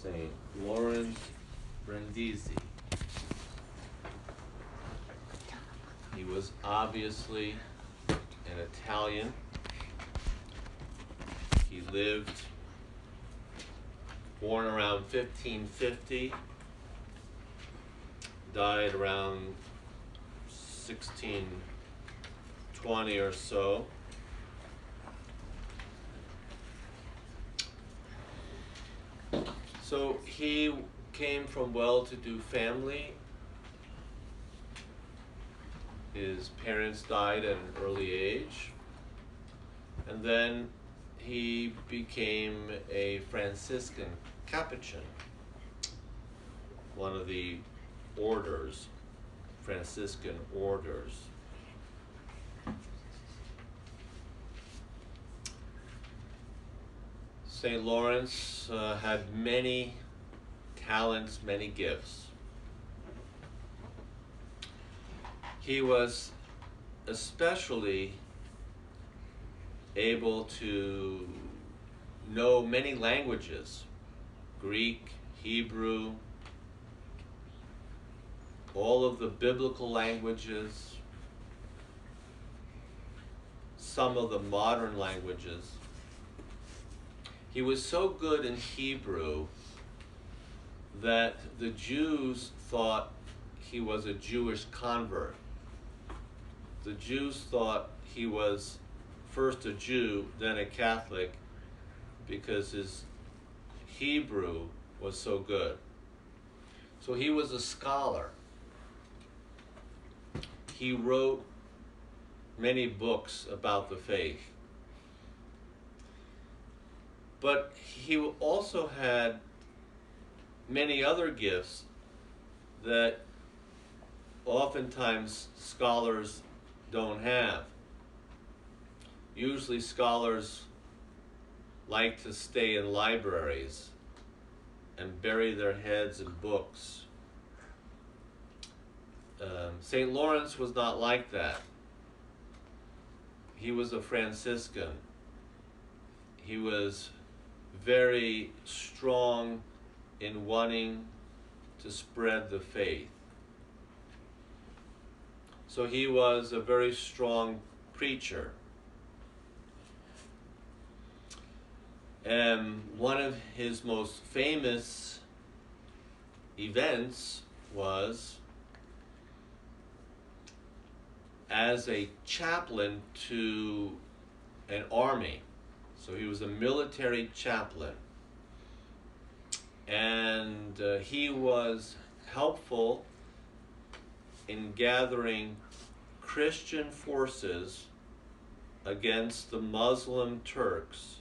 St. Lawrence Brindisi. He was obviously an Italian. He lived, born around 1550, died around 1620 or so. So he came from well-to-do family. His parents died at an early age, and then he became a Franciscan Capuchin, one of the orders, Franciscan orders. St. Lawrence had many talents, many gifts. He was especially able to know many languages: Greek, Hebrew, all of the biblical languages, some of the modern languages. He was so good in Hebrew that the Jews thought he was a Jewish convert. The Jews thought he was first a Jew, then a Catholic, because his Hebrew was so good. So he was a scholar. He wrote many books about the faith. But he also had many other gifts that oftentimes scholars don't have. Usually scholars like to stay in libraries and bury their heads in books. St. Lawrence was not like that. He was a Franciscan. He was very strong in wanting to spread the faith. So he was a very strong preacher. And one of his most famous events was as a chaplain to an army. So he was a military chaplain. And he was helpful in gathering Christian forces against the Muslim Turks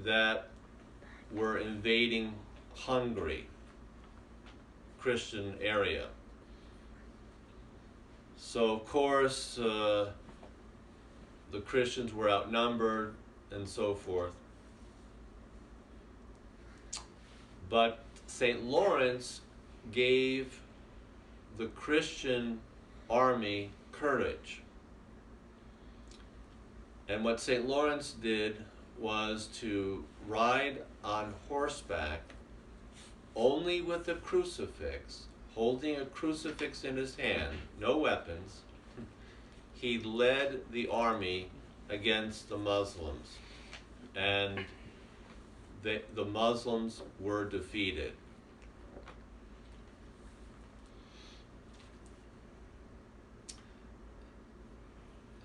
that were invading Hungary, Christian area. So of course the Christians were outnumbered and so forth. But St. Lawrence gave the Christian army courage. And what St. Lawrence did was to ride on horseback only with a crucifix, holding a crucifix in his hand, no weapons. He led the army against the Muslims, and the Muslims were defeated.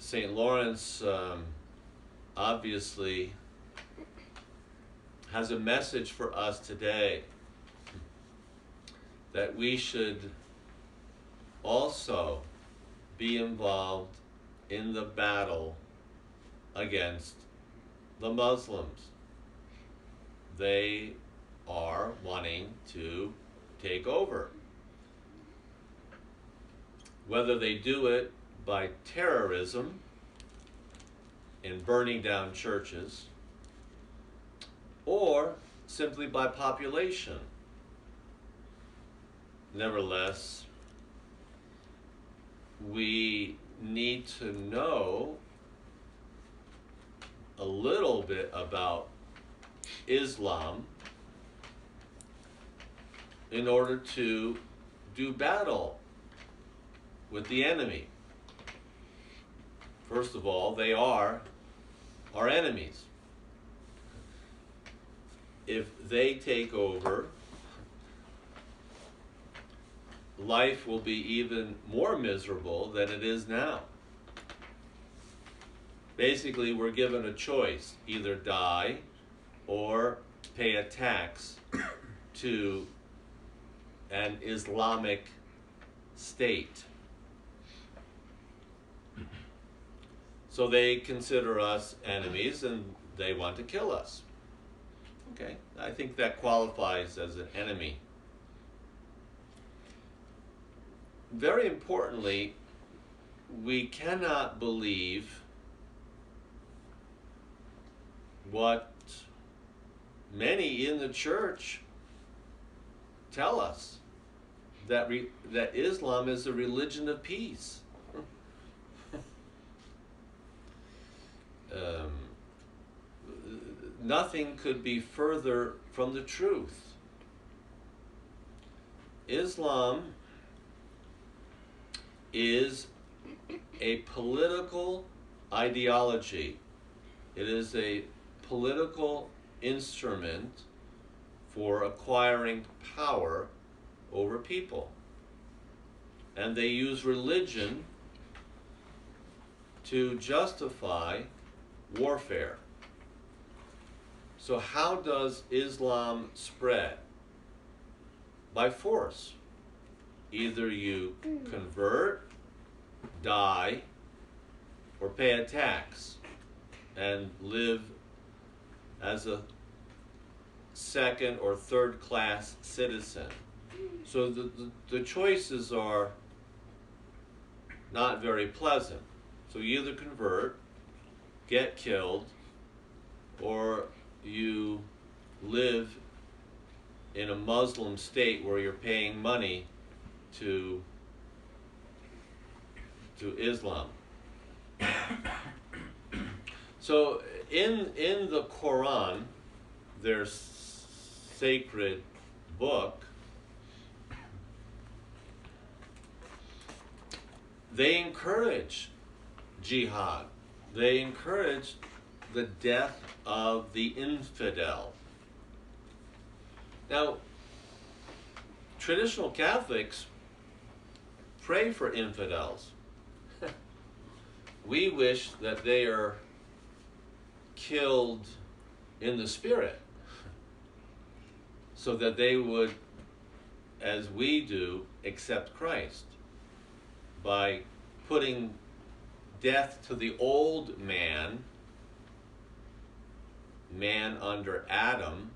St. Lawrence obviously has a message for us today, that we should also be involved in the battle against the Muslims. They are wanting to take over. Whether they do it by terrorism, in burning down churches, or simply by population. Nevertheless, we need to know a little bit about Islam in order to do battle with the enemy. First of all, they are our enemies. If they take over, life will be even more miserable than it is now. Basically, we're given a choice: either die or pay a tax to an Islamic state. So they consider us enemies and they want to kill us. Okay, I think that qualifies as an enemy. Very importantly, we cannot believe what many in the church tell us, that Islam is a religion of peace. Nothing could be further from the truth. Islam is a political ideology. It is a political instrument for acquiring power over people. And they use religion to justify warfare. So how does Islam spread? By force. Either you convert, die, or pay a tax and live as a second or third class citizen. So the choices are not very pleasant. So you either convert, get killed, or you live in a Muslim state where you're paying money to Islam. So in the Quran, their sacred book, they encourage jihad. They encourage the death of the infidel. Now, traditional Catholics pray for infidels. We wish that they are killed in the spirit, so that they would, as we do, accept Christ by putting death to the old man under Adam,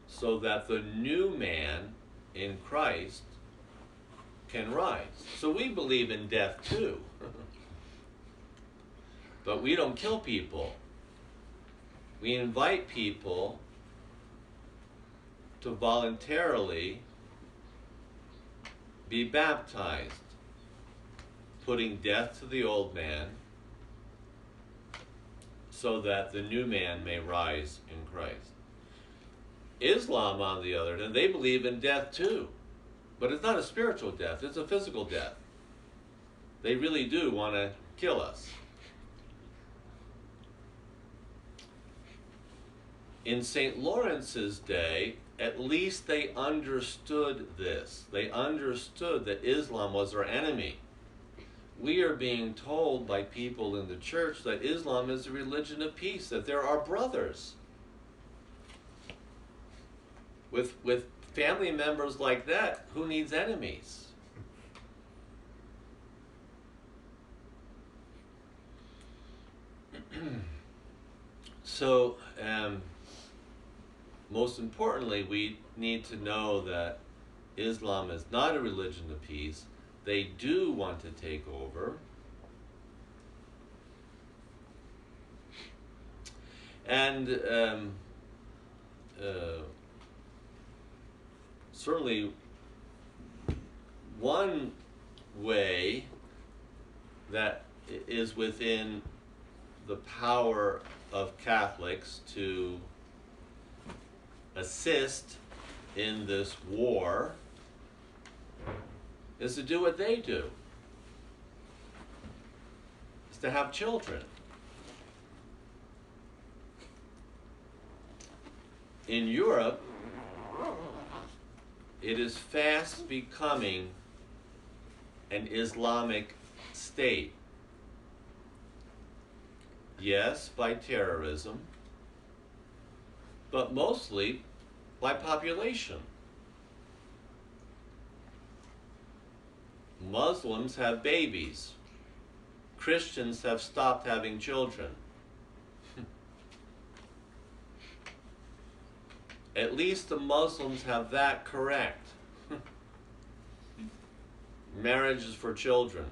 so that the new man in Christ can rise. So we believe in death too. But we don't kill people. We invite people to voluntarily be baptized, putting death to the old man so that the new man may rise in Christ. Islam, on the other hand, they believe in death too. But it's not a spiritual death, it's a physical death. They really do want to kill us. In St. Lawrence's day, at least they understood this. They understood that Islam was our enemy. We are being told by people in the church that Islam is a religion of peace, that they're our brothers. With family members like that, who needs enemies? So, most importantly, we need to know that Islam is not a religion of peace. They do want to take over. And certainly one way that is within the power of Catholics to assist in this war is to do what they do, is to have children. In Europe, it is fast becoming an Islamic state. Yes, by terrorism, but mostly by population. Muslims have babies. Christians have stopped having children. At least the Muslims have that correct. Marriage is for children.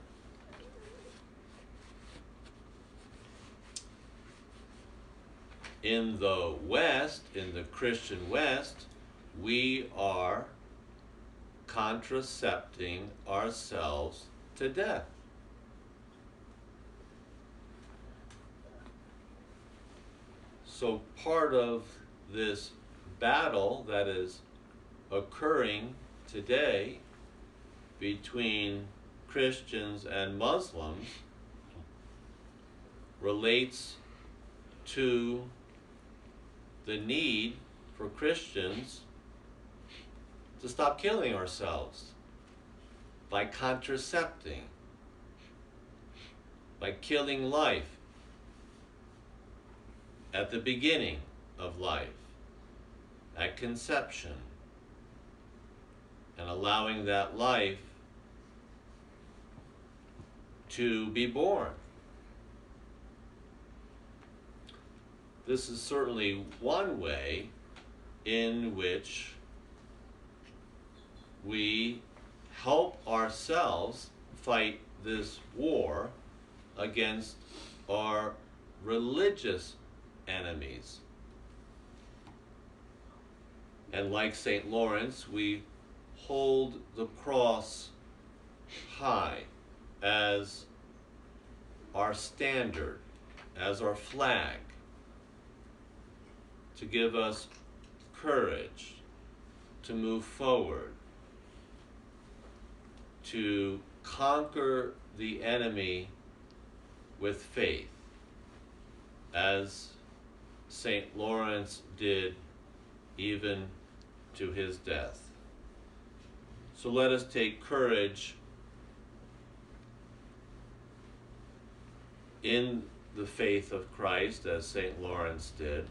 In the West, in the Christian West, we are contracepting ourselves to death. So part of this battle that is occurring today between Christians and Muslims relates to the need for Christians to stop killing ourselves by contracepting, by killing life at the beginning of life, at conception, and allowing that life to be born. This is certainly one way in which we help ourselves fight this war against our religious enemies. And like St. Lawrence, we hold the cross high as our standard, as our flag, to give us courage to move forward, to conquer the enemy with faith, as St. Lawrence did even to his death. So let us take courage in the faith of Christ, as St. Lawrence did,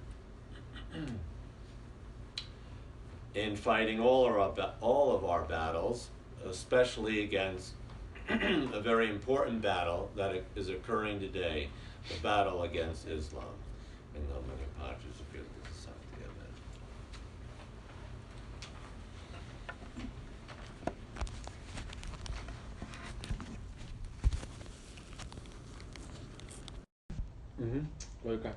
in fighting all of our battles, especially against a very important battle that is occurring today, the battle against Islam. In nomine Patris et Filii et Sancti. Amen. Mm-hmm. Okay.